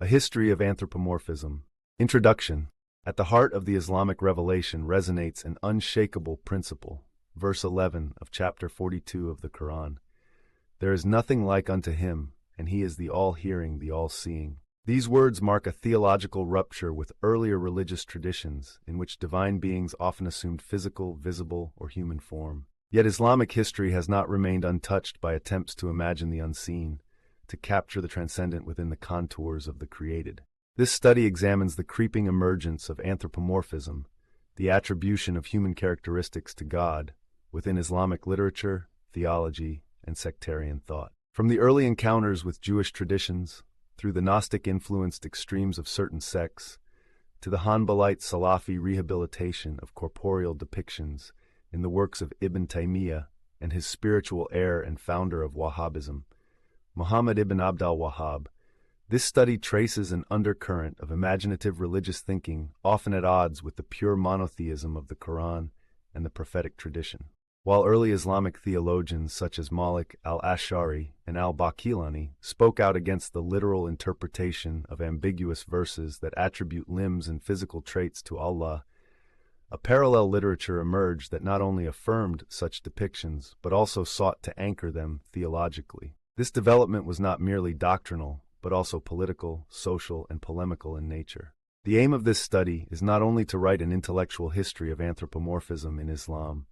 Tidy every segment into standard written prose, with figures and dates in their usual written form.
A History of Anthropomorphism. Introduction. At the heart of the Islamic revelation resonates an unshakable principle. Verse 11 of chapter 42 of the Quran. There is nothing like unto him, and he is the all-hearing, the all-seeing. These words mark a theological rupture with earlier religious traditions in which divine beings often assumed physical, visible, or human form. Yet Islamic history has not remained untouched by attempts to imagine the unseen, to capture the transcendent within the contours of the created. This study examines the creeping emergence of anthropomorphism, the attribution of human characteristics to God, within Islamic literature, theology, and sectarian thought. From the early encounters with Jewish traditions, through the Gnostic-influenced extremes of certain sects, to the Hanbalite Salafi rehabilitation of corporeal depictions in the works of Ibn Taymiyyah and his spiritual heir and founder of Wahhabism, Muhammad ibn Abd al-Wahhab, this study traces an undercurrent of imaginative religious thinking often at odds with the pure monotheism of the Quran and the prophetic tradition. While early Islamic theologians such as Malik al-Ash'ari and al-Baqillani spoke out against the literal interpretation of ambiguous verses that attribute limbs and physical traits to Allah, a parallel literature emerged that not only affirmed such depictions but also sought to anchor them theologically. This development was not merely doctrinal, but also political, social, and polemical in nature. The aim of this study is not only to write an intellectual history of anthropomorphism in Islam,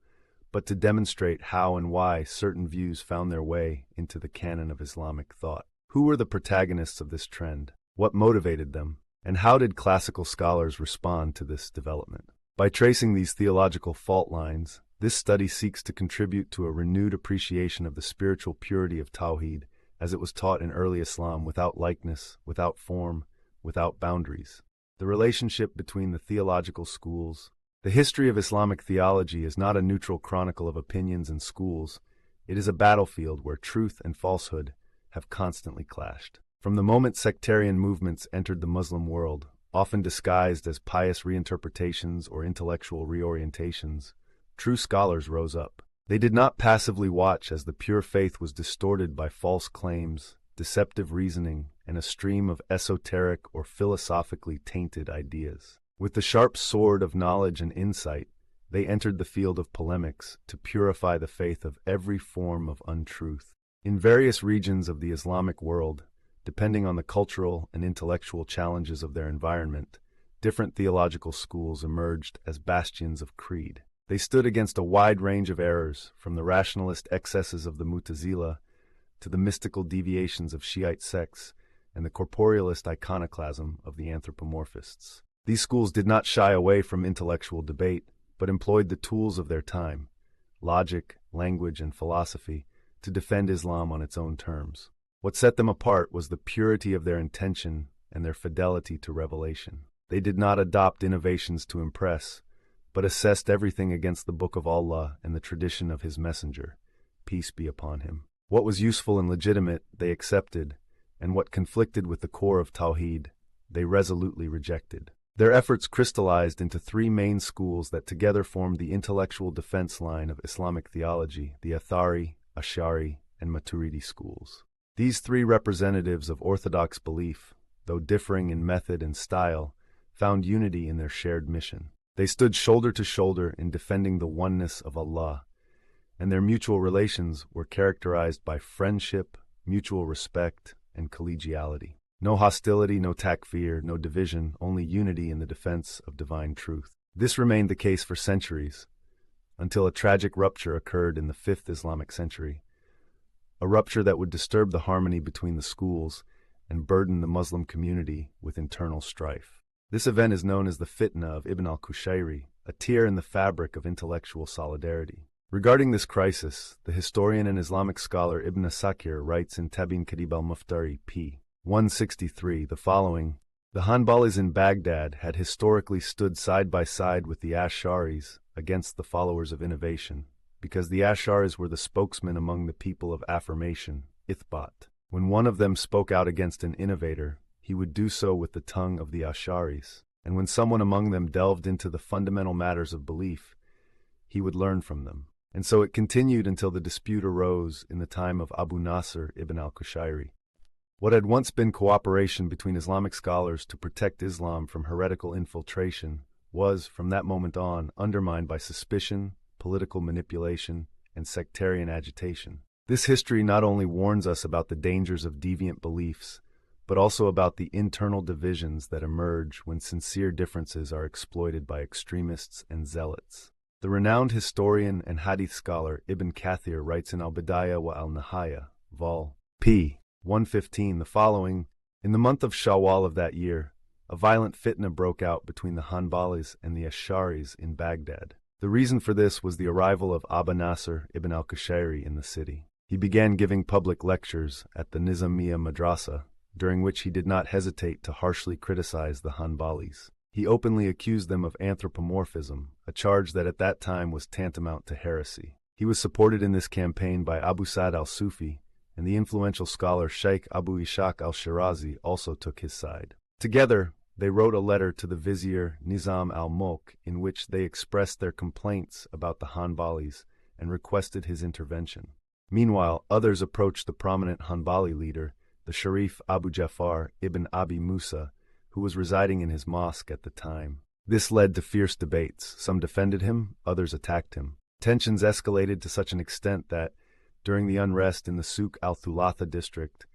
but to demonstrate how and why certain views found their way into the canon of Islamic thought. Who were the protagonists of this trend? What motivated them? And how did classical scholars respond to this development? By tracing these theological fault lines, this study seeks to contribute to a renewed appreciation of the spiritual purity of Tawhid as it was taught in early Islam, without likeness, without form, without boundaries. The relationship between the theological schools. The history of Islamic theology is not a neutral chronicle of opinions and schools. It is a battlefield where truth and falsehood have constantly clashed. From the moment sectarian movements entered the Muslim world, often disguised as pious reinterpretations or intellectual reorientations, true scholars rose up. They did not passively watch as the pure faith was distorted by false claims, deceptive reasoning, and a stream of esoteric or philosophically tainted ideas. With the sharp sword of knowledge and insight, they entered the field of polemics to purify the faith of every form of untruth. In various regions of the Islamic world, depending on the cultural and intellectual challenges of their environment, different theological schools emerged as bastions of creed. They stood against a wide range of errors, from the rationalist excesses of the Mu'tazila to the mystical deviations of Shiite sects and the corporealist iconoclasm of the anthropomorphists. These schools did not shy away from intellectual debate, but employed the tools of their time, logic, language, and philosophy, to defend Islam on its own terms. What set them apart was the purity of their intention and their fidelity to revelation. They did not adopt innovations to impress, but assessed everything against the Book of Allah and the tradition of His Messenger, peace be upon him. What was useful and legitimate, they accepted, and what conflicted with the core of Tawhid, they resolutely rejected. Their efforts crystallized into three main schools that together formed the intellectual defense line of Islamic theology: the Athari, Ash'ari, and Maturidi schools. These three representatives of orthodox belief, though differing in method and style, found unity in their shared mission. They stood shoulder to shoulder in defending the oneness of Allah, and their mutual relations were characterized by friendship, mutual respect, and collegiality. No hostility, no takfir, no division, only unity in the defense of divine truth. This remained the case for centuries, until a tragic rupture occurred in the 5th Islamic century, a rupture that would disturb the harmony between the schools and burden the Muslim community with internal strife. This event is known as the Fitna of Ibn al-Qushayri, a tear in the fabric of intellectual solidarity. Regarding this crisis, the historian and Islamic scholar Ibn Asakir writes in Tabin Kadib al-Muftari p. 163 the following: The Hanbalis in Baghdad had historically stood side by side with the Ash'aris against the followers of innovation, because the Ash'aris were the spokesmen among the people of affirmation, ithbat. When one of them spoke out against an innovator, he would do so with the tongue of the Ash'aris, and when someone among them delved into the fundamental matters of belief, he would learn from them. And so it continued until the dispute arose in the time of Abu Nasr ibn al-Qushayri. What had once been cooperation between Islamic scholars to protect Islam from heretical infiltration was, from that moment on, undermined by suspicion, political manipulation, and sectarian agitation. This history not only warns us about the dangers of deviant beliefs, but also about the internal divisions that emerge when sincere differences are exploited by extremists and zealots. The renowned historian and hadith scholar Ibn Kathir writes in Al-Bidayah wa Al-Nihaya, Vol. p. 115, the following: In the month of Shawwal of that year, a violent fitna broke out between the Hanbalis and the Ash'aris in Baghdad. The reason for this was the arrival of Aba Nasr ibn al-Qushayri in the city. He began giving public lectures at the Nizamiya Madrasa, during which he did not hesitate to harshly criticize the Hanbalis. He openly accused them of anthropomorphism, a charge that at that time was tantamount to heresy. He was supported in this campaign by Abu Sa'd al-Sufi, and the influential scholar Sheikh Abu Ishaq al-Shirazi also took his side. Together, they wrote a letter to the vizier Nizam al-Mulk in which they expressed their complaints about the Hanbalis and requested his intervention. Meanwhile, others approached the prominent Hanbali leader, the Sharif Abu Ja'far ibn Abi Musa, who was residing in his mosque at the time. This led to fierce debates. Some defended him, others attacked him. Tensions escalated to such an extent that, during the unrest in the Souk al-Thulatha district,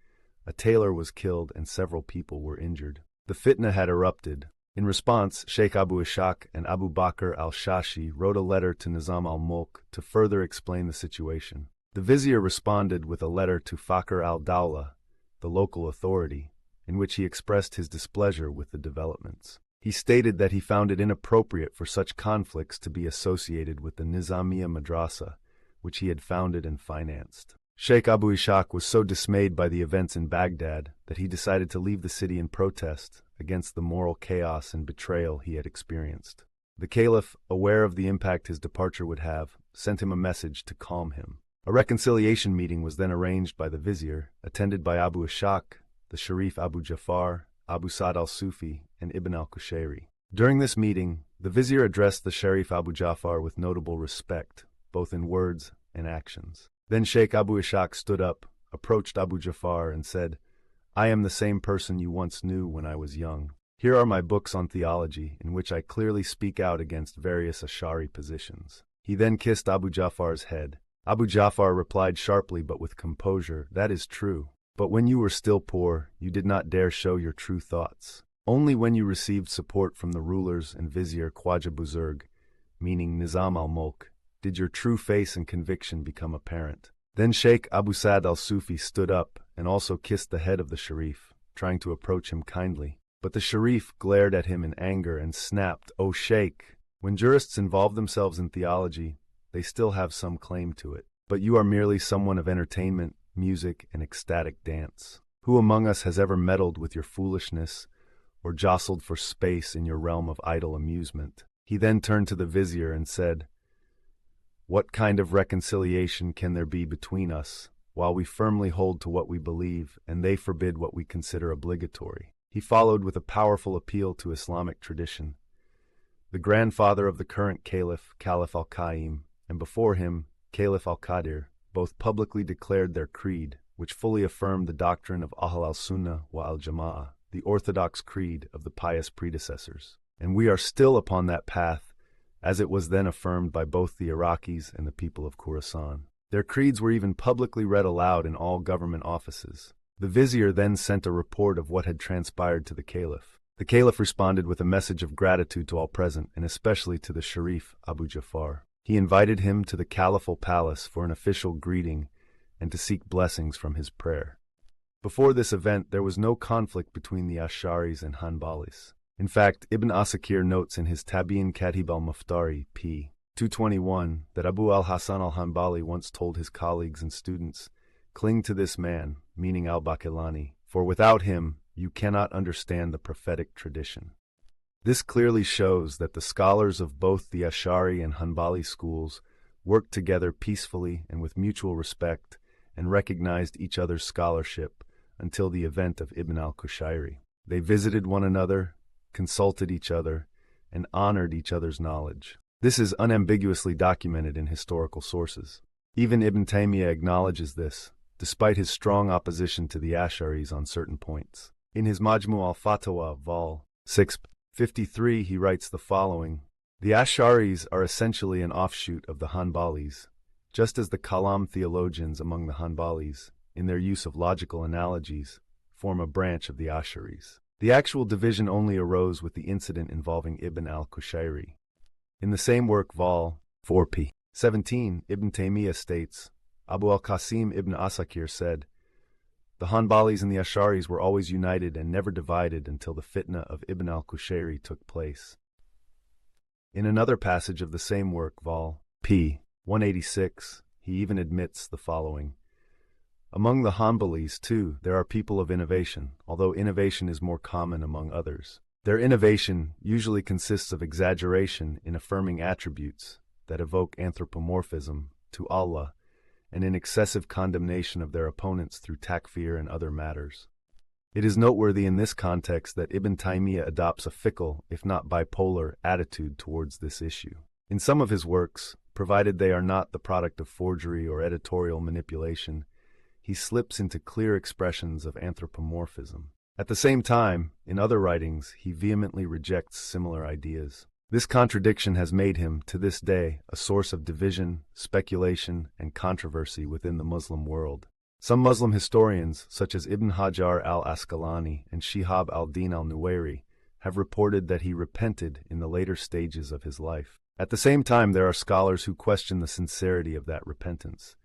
a tailor was killed and several people were injured. The fitna had erupted. In response, Sheikh Abu Ishaq and Abu Bakr al-Shashi wrote a letter to Nizam al-Mulk to further explain the situation. The vizier responded with a letter to Fakhr al-Dawla, the local authority, in which he expressed his displeasure with the developments. He stated that he found it inappropriate for such conflicts to be associated with the Nizamiya Madrasa, which he had founded and financed. Sheikh Abu Ishaq was so dismayed by the events in Baghdad that he decided to leave the city in protest against the moral chaos and betrayal he had experienced. The caliph, aware of the impact his departure would have, sent him a message to calm him. A reconciliation meeting was then arranged by the vizier, attended by Abu Ishaq, the Sharif Abu Ja'far, Abu Sa'd al-Sufi, and Ibn al-Qushayri. During this meeting, the vizier addressed the Sharif Abu Ja'far with notable respect, both in words and actions. Then Sheikh Abu Ishaq stood up, approached Abu Ja'far, and said, "I am the same person you once knew when I was young. Here are my books on theology, in which I clearly speak out against various Ash'ari positions." He then kissed Abu Ja'far's head. Abu Ja'far replied sharply but with composure, "That is true. But when you were still poor, you did not dare show your true thoughts. Only when you received support from the rulers and vizier Khwaja Buzurg, meaning Nizam al-Mulk, did your true face and conviction become apparent." Then Sheikh Abu Sa'd al-Sufi stood up and also kissed the head of the Sharif, trying to approach him kindly. But the Sharif glared at him in anger and snapped, "O Sheikh, when jurists involve themselves in theology, they still have some claim to it. But you are merely someone of entertainment, music, and ecstatic dance. Who among us has ever meddled with your foolishness or jostled for space in your realm of idle amusement?" He then turned to the vizier and said, "What kind of reconciliation can there be between us, while we firmly hold to what we believe and they forbid what we consider obligatory?" He followed with a powerful appeal to Islamic tradition. The grandfather of the current caliph, Caliph al-Qaim, and before him, Caliph al-Qadir, both publicly declared their creed, which fully affirmed the doctrine of Ahl al-Sunnah wa al-Jama'ah, the orthodox creed of the pious predecessors. And we are still upon that path, as it was then affirmed by both the Iraqis and the people of Khorasan. Their creeds were even publicly read aloud in all government offices. The vizier then sent a report of what had transpired to the caliph. The caliph responded with a message of gratitude to all present, and especially to the Sharif Abu Ja'far. He invited him to the caliphal palace for an official greeting and to seek blessings from his prayer. Before this event, there was no conflict between the Ash'aris and Hanbalis. In fact, Ibn Asakir notes in his Tabi'in Katib al-Muftari, p. 221, that Abu al-Hasan al-Hanbali once told his colleagues and students, "Cling to this man," meaning al-Baqillani, "for without him, you cannot understand the prophetic tradition." This clearly shows that the scholars of both the Ash'ari and Hanbali schools worked together peacefully and with mutual respect and recognized each other's scholarship until the event of Ibn al-Qushayri. They visited one another, consulted each other, and honored each other's knowledge. This is unambiguously documented in historical sources. Even Ibn Taymiyyah acknowledges this, despite his strong opposition to the Ash'aris on certain points. In his Majmu al-Fatawa, vol. 6, 53, he writes the following: "The Ash'aris are essentially an offshoot of the Hanbalis, just as the Kalam theologians among the Hanbalis, in their use of logical analogies, form a branch of the Ash'aris. The actual division only arose with the incident involving Ibn al-Qushayri." In the same work, vol. 4p. 17, Ibn Taymiyyah states, Abu al-Qasim ibn Asakir said, "The Hanbalis and the Ash'aris were always united and never divided until the fitna of Ibn al-Qushayri took place." In another passage of the same work, vol. p. 186, he even admits the following: "Among the Hanbalis, too, there are people of innovation, although innovation is more common among others. Their innovation usually consists of exaggeration in affirming attributes that evoke anthropomorphism to Allah, and in excessive condemnation of their opponents through takfir and other matters." It is noteworthy in this context that Ibn Taymiyyah adopts a fickle, if not bipolar, attitude towards this issue. In some of his works, provided they are not the product of forgery or editorial manipulation, he slips into clear expressions of anthropomorphism. At the same time, in other writings, he vehemently rejects similar ideas. This contradiction has made him, to this day, a source of division, speculation, and controversy within the Muslim world. Some Muslim historians, such as Ibn Hajar al-Asqalani and Shihab al-Din al-Nuwairi, have reported that he repented in the later stages of his life. At the same time, there are scholars who question the sincerity of that repentance,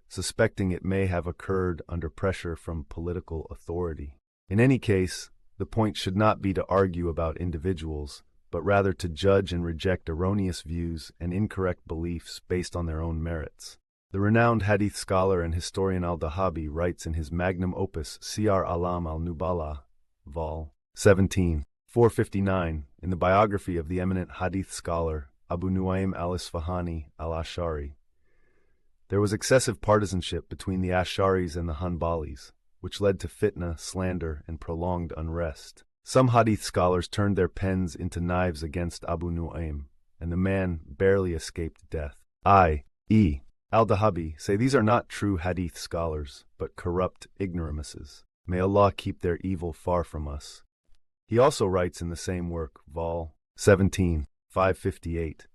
suspecting it may have occurred under pressure from political authority. In any case, the point should not be to argue about individuals, but rather to judge and reject erroneous views and incorrect beliefs based on their own merits. The renowned hadith scholar and historian al-Dahabi writes in his magnum opus Siyar Alam al-Nubala, vol. 17, 459, in the biography of the eminent hadith scholar Abu Nu'aym al-Isfahani al-Ash'ari, "There was excessive partisanship between the Ash'aris and the Hanbalis, which led to fitna, slander, and prolonged unrest. Some hadith scholars turned their pens into knives against Abu Nu'aym, and the man barely escaped death. I.e. al-Dahabi say these are not true hadith scholars, but corrupt ignoramuses. May Allah keep their evil far from us." He also writes in the same work, vol. 17, 558,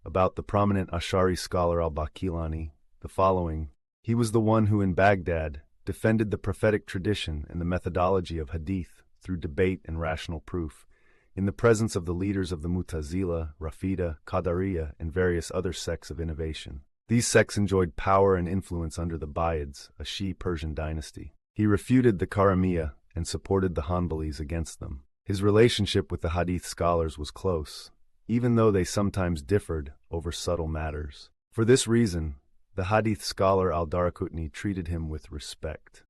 about the prominent Ash'ari scholar al-Baqilani, the following: "He was the one who in Baghdad defended the prophetic tradition and the methodology of hadith through debate and rational proof, in the presence of the leaders of the Mu'tazila, Rafida, Qadariyya, and various other sects of innovation. These sects enjoyed power and influence under the Buyids, a Shii Persian dynasty. He refuted the Karamiyya and supported the Hanbalis against them. His relationship with the hadith scholars was close, even though they sometimes differed over subtle matters. For this reason, the hadith scholar al-Daraqutni treated him with respect."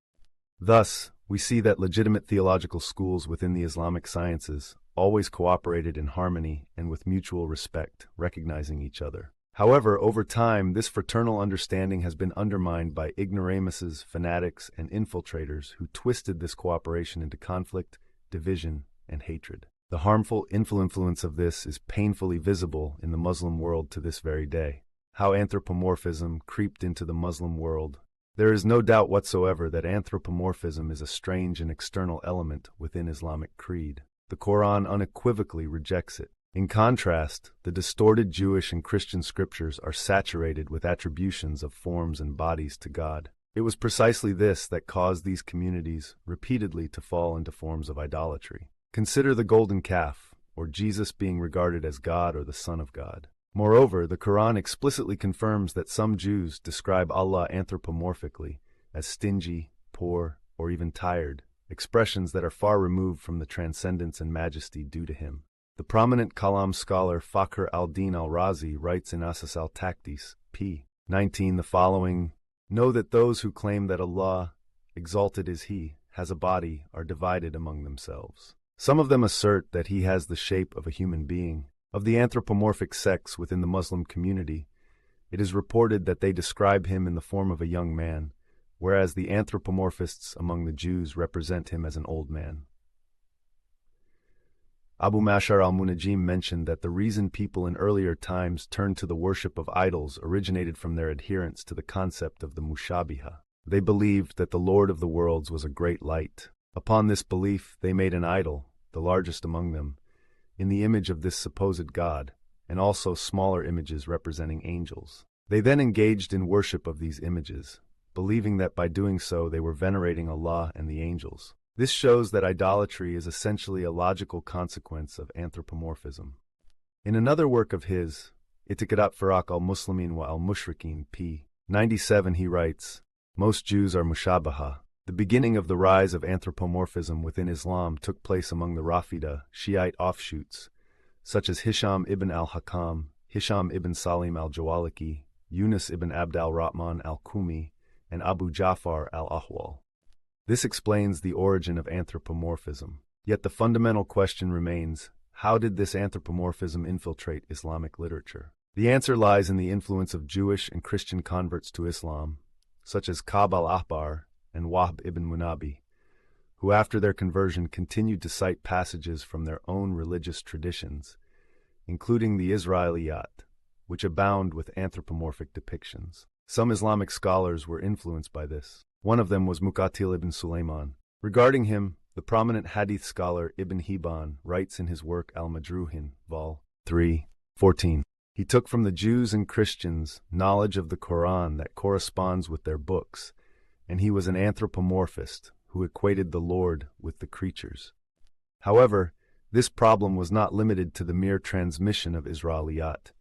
Thus, we see that legitimate theological schools within the Islamic sciences always cooperated in harmony and with mutual respect, recognizing each other. However, over time, this fraternal understanding has been undermined by ignoramuses, fanatics, and infiltrators who twisted this cooperation into conflict, division, and hatred. The harmful influence of this is painfully visible in the Muslim world to this very day. How anthropomorphism creeped into the Muslim world. There is no doubt whatsoever that anthropomorphism is a strange and external element within Islamic creed. The Quran unequivocally rejects it. In contrast, the distorted Jewish and Christian scriptures are saturated with attributions of forms and bodies to God. It was precisely this that caused these communities repeatedly to fall into forms of idolatry. Consider the golden calf, or Jesus being regarded as God or the Son of God. Moreover, the Quran explicitly confirms that some Jews describe Allah anthropomorphically as stingy, poor, or even tired, expressions that are far removed from the transcendence and majesty due to him. The prominent Kalam scholar Fakhr al-Din al-Razi writes in Asas al-Taqdis, p. 19, the following: "Know that those who claim that Allah, exalted is He, has a body are divided among themselves. Some of them assert that He has the shape of a human being. Of the anthropomorphic sects within the Muslim community, it is reported that they describe Him in the form of a young man, whereas the anthropomorphists among the Jews represent Him as an old man." Abu Mashar al-Munajjim mentioned that the reason people in earlier times turned to the worship of idols originated from their adherence to the concept of the mushabiha. They believed that the Lord of the worlds was a great light. Upon this belief, they made an idol, the largest among them, in the image of this supposed God, and also smaller images representing angels. They then engaged in worship of these images, believing that by doing so they were venerating Allah and the angels. This shows that idolatry is essentially a logical consequence of anthropomorphism. In another work of his, Itiqadat Firaq al-Muslimin wa al-Mushrikin, p. 97, he writes, "Most Jews are mushabaha." The beginning of the rise of anthropomorphism within Islam took place among the Rafida, Shiite offshoots, such as Hisham ibn al-Hakam, Hisham ibn Salim al-Jawaliki, Yunus ibn Abd al-Rahman al-Kumi, and Abu Ja'far al-Ahwal. This explains the origin of anthropomorphism. Yet the fundamental question remains, how did this anthropomorphism infiltrate Islamic literature? The answer lies in the influence of Jewish and Christian converts to Islam, such as Ka'b al-Ahbar and Wahb ibn Munabi, who after their conversion continued to cite passages from their own religious traditions, including the Israeliyat, which abound with anthropomorphic depictions. Some Islamic scholars were influenced by this. One of them was Muqatil ibn Sulaiman. Regarding him, the prominent hadith scholar Ibn Hibban writes in his work Al-Majruhin, Vol. 3, 14. He took from the Jews and Christians knowledge of the Quran that corresponds with their books, and he was an anthropomorphist who equated the Lord with the creatures. However, this problem was not limited to the mere transmission of Israeliyat,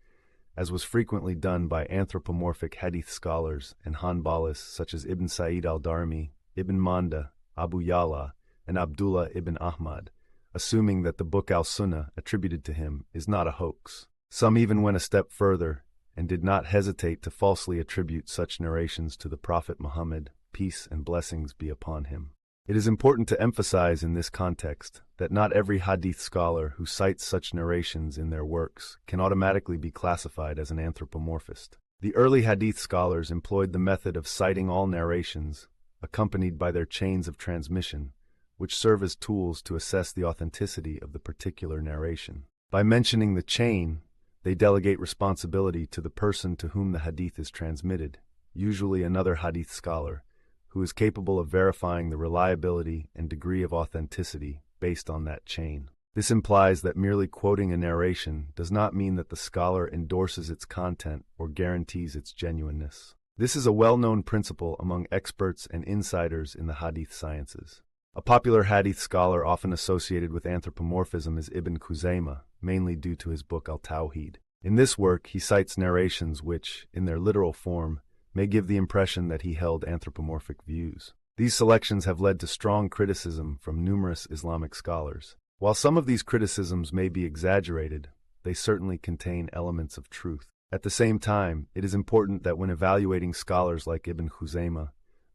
as was frequently done by anthropomorphic hadith scholars and Hanbalis such as Ibn Sa'id al-Darimi, Ibn Manda, Abu Ya'la, and Abdullah ibn Ahmad, assuming that the book al-Sunnah attributed to him is not a hoax. Some even went a step further and did not hesitate to falsely attribute such narrations to the Prophet Muhammad, peace and blessings be upon him. It is important to emphasize in this context that not every hadith scholar who cites such narrations in their works can automatically be classified as an anthropomorphist. The early hadith scholars employed the method of citing all narrations, accompanied by their chains of transmission, which serve as tools to assess the authenticity of the particular narration. By mentioning the chain, they delegate responsibility to the person to whom the hadith is transmitted, usually another hadith scholar, who is capable of verifying the reliability and degree of authenticity based on that chain. This implies that merely quoting a narration does not mean that the scholar endorses its content or guarantees its genuineness. This is a well-known principle among experts and insiders in the hadith sciences. A popular hadith scholar often associated with anthropomorphism is Ibn Khuzaymah, mainly due to his book Al-Tawhid. In this work, he cites narrations which, in their literal form, may give the impression that he held anthropomorphic views. These selections have led to strong criticism from numerous Islamic scholars. While some of these criticisms may be exaggerated, they certainly contain elements of truth. At the same time, it is important that when evaluating scholars like Ibn Khuzaymah,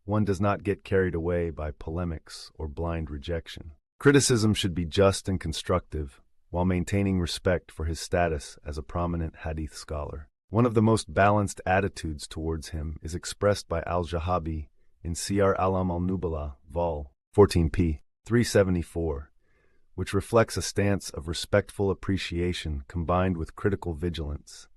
one does not get carried away by polemics or blind rejection. Criticism should be just and constructive, while maintaining respect for his status as a prominent hadith scholar. One of the most balanced attitudes towards him is expressed by al-Jahabi in Siyar Alam al-Nubala, Vol. 14p. 374, which reflects a stance of respectful appreciation combined with critical vigilance,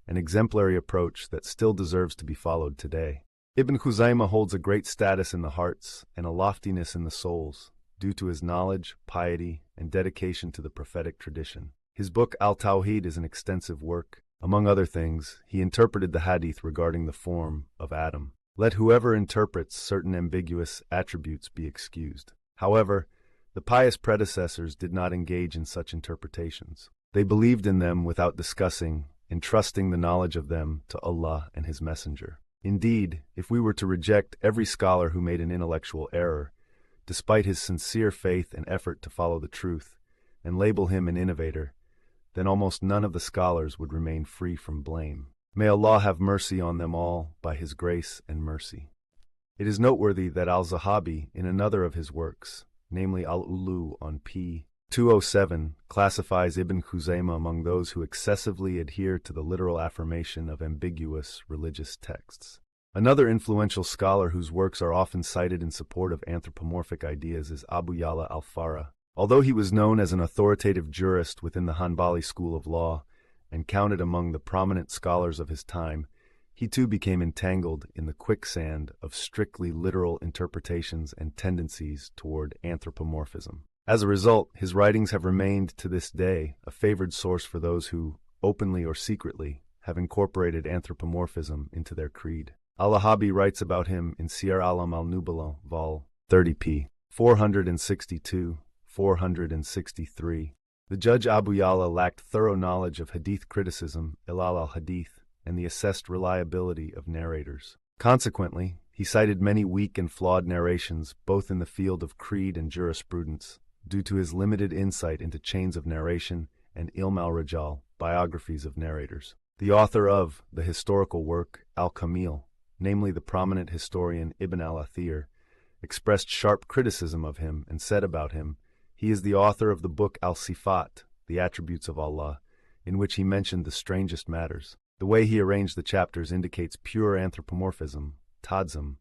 an exemplary approach that still deserves to be followed today. Ibn Khuzaymah holds a great status in the hearts and a loftiness in the souls due to his knowledge, piety, and dedication to the prophetic tradition. His book Al-Tawhid is an extensive work. Among other things, he interpreted the hadith regarding the form of Adam. Let whoever interprets certain ambiguous attributes be excused. However, the pious predecessors did not engage in such interpretations. They believed in them without discussing, entrusting the knowledge of them to Allah and His Messenger. Indeed, if we were to reject every scholar who made an intellectual error, despite his sincere faith and effort to follow the truth, and label him an innovator, then almost none of the scholars would remain free from blame. May Allah have mercy on them all by His grace and mercy. It is noteworthy that al-Zahabi, in another of his works, namely Al-Ulu on p. 207, classifies Ibn Khuzaymah among those who excessively adhere to the literal affirmation of ambiguous religious texts. Another influential scholar whose works are often cited in support of anthropomorphic ideas is Abu Ya'la al-Farra. Although he was known as an authoritative jurist within the Hanbali school of law and counted among the prominent scholars of his time, he too became entangled in the quicksand of strictly literal interpretations and tendencies toward anthropomorphism. As a result, his writings have remained to this day a favored source for those who, openly or secretly, have incorporated anthropomorphism into their creed. Al-Lahabi writes about him in Siyar Alam al-Nubala, vol. 30p. 462-463. The judge Abu Ya'la lacked thorough knowledge of hadith criticism, ilal al-hadith, and the assessed reliability of narrators. Consequently, he cited many weak and flawed narrations both in the field of creed and jurisprudence, due to his limited insight into chains of narration and ilm al-Rijal, biographies of narrators. The author of the historical work Al-Kamil, namely the prominent historian Ibn al-Athir, expressed sharp criticism of him and said about him, he is the author of the book Al-Sifat, the attributes of Allah, in which he mentioned the strangest matters. The way he arranged the chapters indicates pure anthropomorphism, tadzim,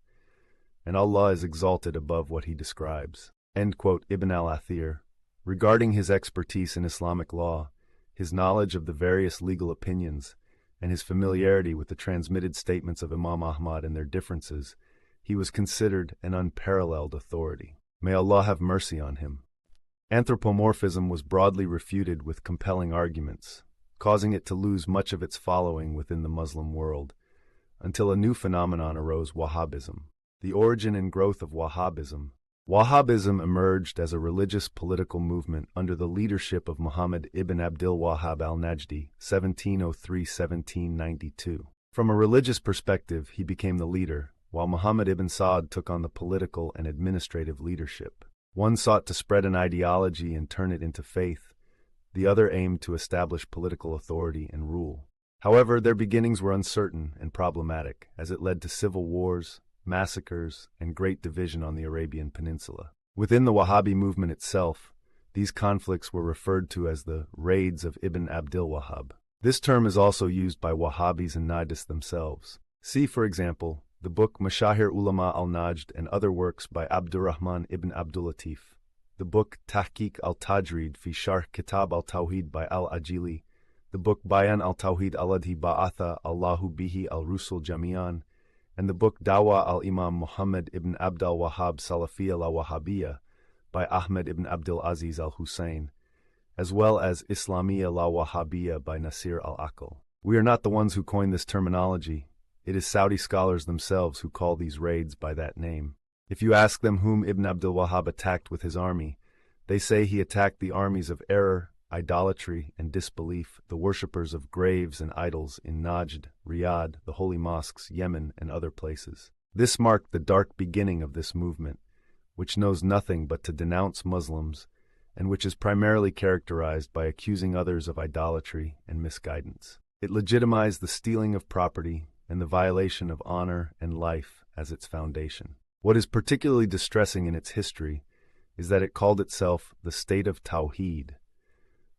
and Allah is exalted above what he describes. End quote. Ibn al-Athir. Regarding his expertise in Islamic law, his knowledge of the various legal opinions, and his familiarity with the transmitted statements of Imam Ahmad and their differences, he was considered an unparalleled authority. May Allah have mercy on him. Anthropomorphism was broadly refuted with compelling arguments, causing it to lose much of its following within the Muslim world, until a new phenomenon arose, Wahhabism. The origin and growth of Wahhabism. Wahhabism emerged as a religious political movement under the leadership of Muhammad ibn Abdul Wahhab al-Najdi, 1703-1792. From a religious perspective, he became the leader, while Muhammad ibn Sa'd took on the political and administrative leadership. One sought to spread an ideology and turn it into faith. The other aimed to establish political authority and rule. However, their beginnings were uncertain and problematic, as it led to civil wars, massacres, and great division on the Arabian Peninsula. Within the Wahhabi movement itself, these conflicts were referred to as the raids of Ibn Abdul Wahhab. This term is also used by Wahhabis and Najdists themselves. See, for example, the book Mashahir Ulama al-Najd and other works by Abdurrahman ibn Abdulatif, the book Tahqiq al-Tajrid fi Sharh Kitab al-Tawhid by al-Ajili, the book Bayan al-Tawhid alladhi ba'atha Allahu bihi al-Rusul Jami'an, and the book Dawa al-Imam Muhammad ibn Abdul Wahhab Salafiyya la-Wahhabiyya by Ahmed ibn Abdul Aziz al-Hussein, as well as Islamiyya la-Wahhabiyya by Nasir al-Aql. We are not the ones who coined this terminology. It is Saudi scholars themselves who call these raids by that name. If you ask them whom Ibn Abdul Wahhab attacked with his army, they say he attacked the armies of error, idolatry, and disbelief, the worshippers of graves and idols in Najd, Riyadh, the holy mosques, Yemen, and other places. This marked the dark beginning of this movement, which knows nothing but to denounce Muslims, and which is primarily characterized by accusing others of idolatry and misguidance. It legitimized the stealing of property and the violation of honor and life as its foundation. What is particularly distressing in its history is that it called itself the state of Tawheed,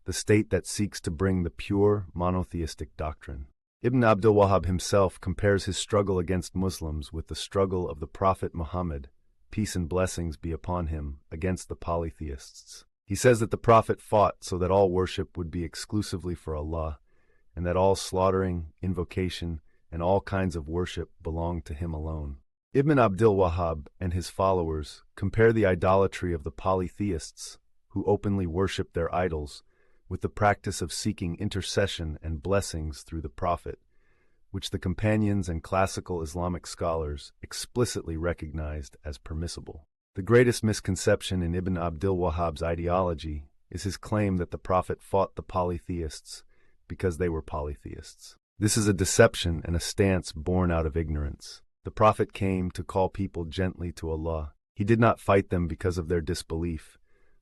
the state that seeks to bring the pure monotheistic doctrine. Ibn Abdul Wahhab himself compares his struggle against Muslims with the struggle of the Prophet Muhammad, peace and blessings be upon him, against the polytheists. He says that the Prophet fought so that all worship would be exclusively for Allah, and that all slaughtering, invocation, and all kinds of worship belonged to him alone. Ibn Abdul Wahhab and his followers compare the idolatry of the polytheists, who openly worship their idols, with the practice of seeking intercession and blessings through the Prophet, which the companions and classical Islamic scholars explicitly recognized as permissible. The greatest misconception in Ibn Abdul Wahhab's ideology is his claim that the Prophet fought the polytheists because they were polytheists. This is a deception and a stance born out of ignorance. The Prophet came to call people gently to Allah. He did not fight them because of their disbelief,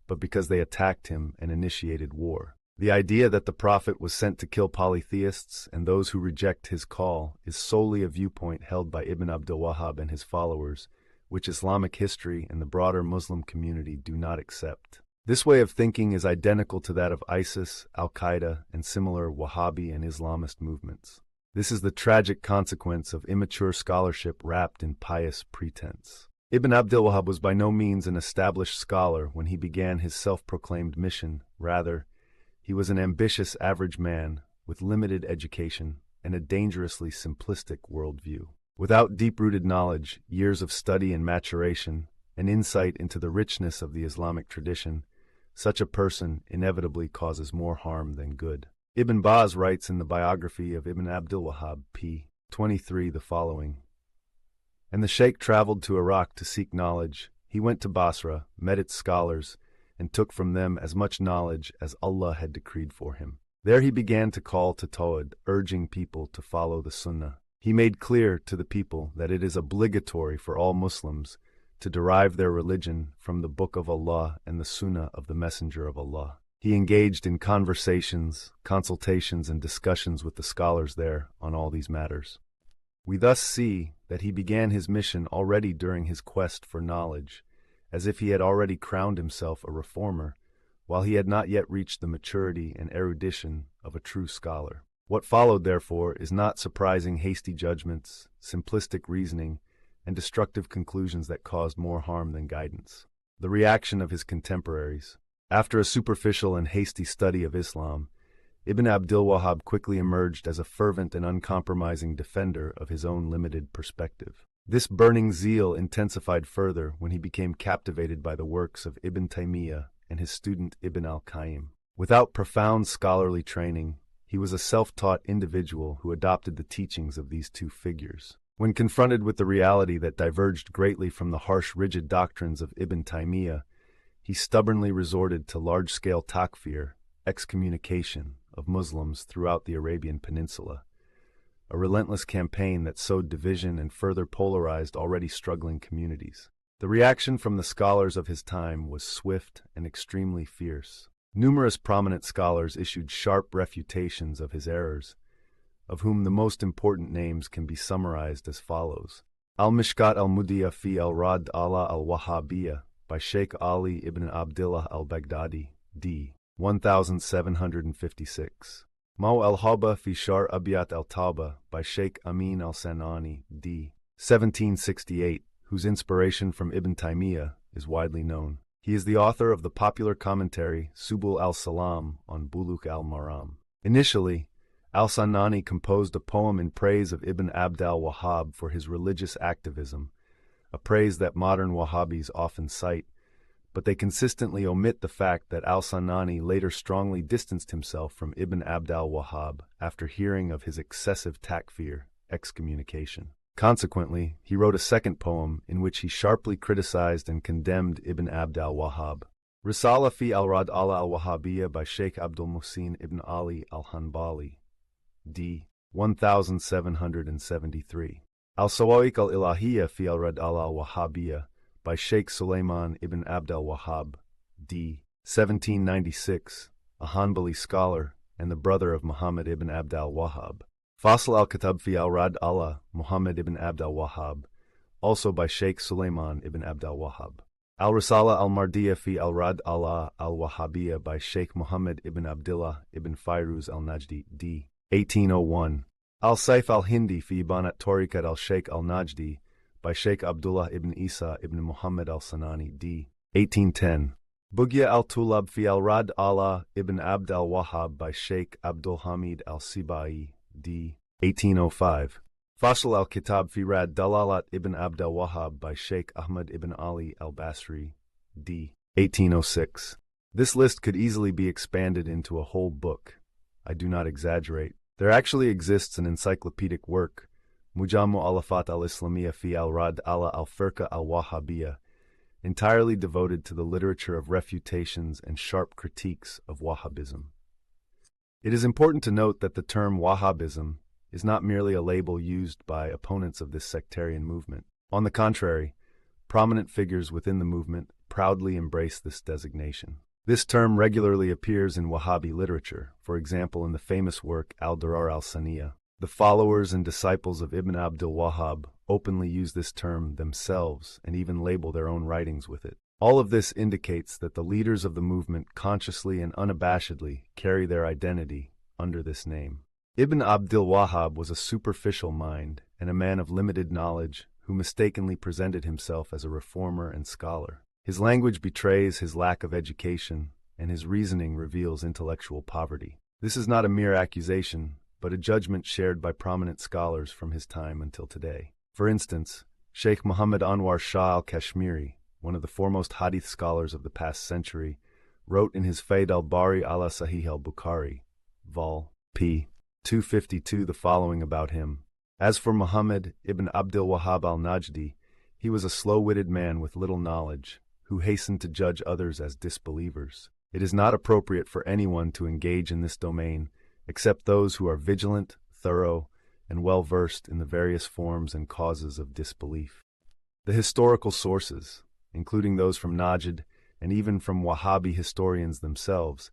but because they attacked him and initiated war. The idea that the Prophet was sent to kill polytheists and those who reject his call is solely a viewpoint held by Ibn Abdul Wahhab and his followers, which Islamic history and the broader Muslim community do not accept. This way of thinking is identical to that of ISIS, Al-Qaeda, and similar Wahhabi and Islamist movements. This is the tragic consequence of immature scholarship wrapped in pious pretense. Ibn Abdul Wahhab was by no means an established scholar when he began his self-proclaimed mission. Rather, he was an ambitious average man with limited education, and a dangerously simplistic worldview. Without deep-rooted knowledge, years of study and maturation, and insight into the richness of the Islamic tradition, such a person inevitably causes more harm than good. Ibn Baz writes in the biography of Ibn Abdul Wahhab, p. 23, the following: And the Sheikh traveled to Iraq to seek knowledge. He went to Basra, met its scholars, and took from them as much knowledge as Allah had decreed for him. There he began to call to Tawhid, urging people to follow the Sunnah. He made clear to the people that it is obligatory for all Muslims to derive their religion from the Book of Allah and the Sunnah of the Messenger of Allah. He engaged in conversations, consultations, and discussions with the scholars there on all these matters. We thus see that he began his mission already during his quest for knowledge, as if he had already crowned himself a reformer, while he had not yet reached the maturity and erudition of a true scholar. What followed, therefore, is not surprising hasty judgments, simplistic reasoning, and destructive conclusions that caused more harm than guidance. The reaction of his contemporaries. After a superficial and hasty study of Islam, Ibn Abdul Wahhab quickly emerged as a fervent and uncompromising defender of his own limited perspective. This burning zeal intensified further when he became captivated by the works of Ibn Taymiyyah and his student Ibn al-Qayyim. Without profound scholarly training, he was a self-taught individual who adopted the teachings of these two figures. When confronted with the reality that diverged greatly from the harsh, rigid doctrines of Ibn Taymiyyah, he stubbornly resorted to large-scale takfir, excommunication, of Muslims throughout the Arabian Peninsula, a relentless campaign that sowed division and further polarized already struggling communities. The reaction from the scholars of his time was swift and extremely fierce. Numerous prominent scholars issued sharp refutations of his errors, of whom the most important names can be summarized as follows. Al-Mishkat al-Mudiyya fi al-Radd ala al-Wahhabiyya by Sheikh Ali ibn Abdullah al-Baghdadi, d. 1756. Mo al-Haba fi Shar Abiyat al-Tawba by Sheikh Amin al-Sanani, d. 1768, whose inspiration from Ibn Taymiyyah is widely known. He is the author of the popular commentary Subul al-Salam on Bulugh al-Maram. Initially, al-Sanani composed a poem in praise of Ibn Abd al-Wahhab for his religious activism, a praise that modern Wahhabis often cite, but they consistently omit the fact that al-Sanani later strongly distanced himself from Ibn Abd al-Wahhab after hearing of his excessive takfir, excommunication. Consequently, he wrote a second poem in which he sharply criticized and condemned Ibn Abd al-Wahhab. Risala fi al-Radd ala al-Wahhabiyya by Sheikh Abdul Muhsin ibn Ali al-Hanbali, d. 1773. Al-Sawa'iq al-Ilahiyya fi al-Radd ala al-Wahhabiyya by Sheikh Sulaiman ibn Abd al-Wahhab, d. 1796, a Hanbali scholar and the brother of Muhammad ibn Abd al-Wahhab. Fasl al-Kitab fi al-Radd ala Muhammad ibn Abd al-Wahhab, also by Sheikh Sulaiman ibn Abd al-Wahhab. Al-Risala al-Mardiyya fi al-Radd ala al-Wahhabiyya by Sheikh Muhammad ibn Abdullah ibn Fayruz al-Najdi, d. 1801. Al-Saif al-Hindi fi Ibanat Tariqat al-Sheikh al-Najdi by Sheikh Abdullah ibn Isa ibn Muhammad al-Sanani, d. 1810. Bughya al-Tulab fi al-Radd ala ibn Abd al-Wahhab by Sheikh Abdul Hamid al-Sibai, d. 1805. Fasl al-Kitab fi Radd Dalalat ibn Abd al-Wahhab by Sheikh Ahmad ibn Ali al-Basri, d. 1806. This list could easily be expanded into a whole book. I do not exaggerate. There actually exists an encyclopedic work, Mujamu al-Afat al-Islamiyya fi al-Radd ala al-Firqa al-Wahhabiyya, entirely devoted to the literature of refutations and sharp critiques of Wahhabism. It is important to note that the term Wahhabism is not merely a label used by opponents of this sectarian movement. On the contrary, prominent figures within the movement proudly embrace this designation. This term regularly appears in Wahhabi literature, for example in the famous work Al-Durar al-Saniyya. The followers and disciples of Ibn Abdul Wahhab openly use this term themselves and even label their own writings with it. All of this indicates that the leaders of the movement consciously and unabashedly carry their identity under this name. Ibn Abdul Wahhab was a superficial mind and a man of limited knowledge who mistakenly presented himself as a reformer and scholar. His language betrays his lack of education, and his reasoning reveals intellectual poverty. This is not a mere accusation, but a judgment shared by prominent scholars from his time until today. For instance, Sheikh Muhammad Anwar Shah al-Kashmiri, one of the foremost hadith scholars of the past century, wrote in his Fayd al-Bari ala Sahih al-Bukhari, Vol. p. 252 the following about him. As for Muhammad ibn Abdul Wahhab al-Najdi, he was a slow-witted man with little knowledge, who hastened to judge others as disbelievers. It is not appropriate for anyone to engage in this domain, except those who are vigilant, thorough, and well-versed in the various forms and causes of disbelief. The historical sources, including those from Najd and even from Wahhabi historians themselves,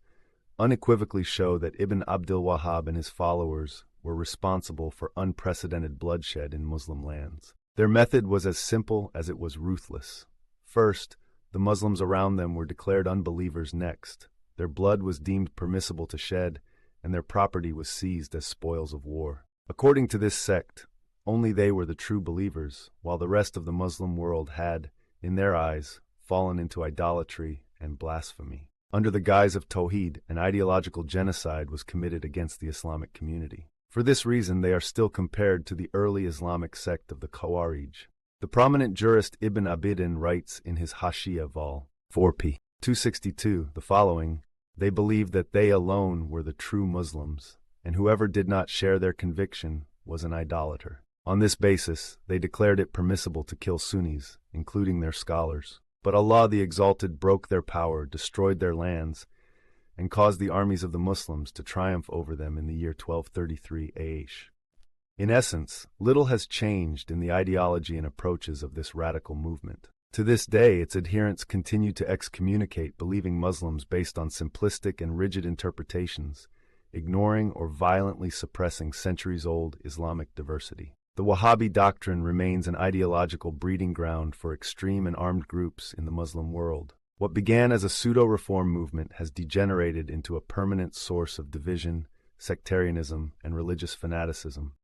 unequivocally show that Ibn Abdul Wahhab and his followers were responsible for unprecedented bloodshed in Muslim lands. Their method was as simple as it was ruthless. First, the Muslims around them were declared unbelievers next. Their blood was deemed permissible to shed, and their property was seized as spoils of war. According to this sect, only they were the true believers, while the rest of the Muslim world had, in their eyes, fallen into idolatry and blasphemy. Under the guise of Tawheed, an ideological genocide was committed against the Islamic community. For this reason, they are still compared to the early Islamic sect of the Khawarij. The prominent jurist Ibn Abidin writes in his Hashiyah Vol. 4p. 262 the following: They believed that they alone were the true Muslims, and whoever did not share their conviction was an idolater. On this basis, they declared it permissible to kill Sunnis, including their scholars. But Allah the Exalted broke their power, destroyed their lands, and caused the armies of the Muslims to triumph over them in the year 1233 AH. In essence, little has changed in the ideology and approaches of this radical movement. To this day, its adherents continue to excommunicate believing Muslims based on simplistic and rigid interpretations, ignoring or violently suppressing centuries-old Islamic diversity. The Wahhabi doctrine remains an ideological breeding ground for extreme and armed groups in the Muslim world. What began as a pseudo-reform movement has degenerated into a permanent source of division, sectarianism, and religious fanaticism.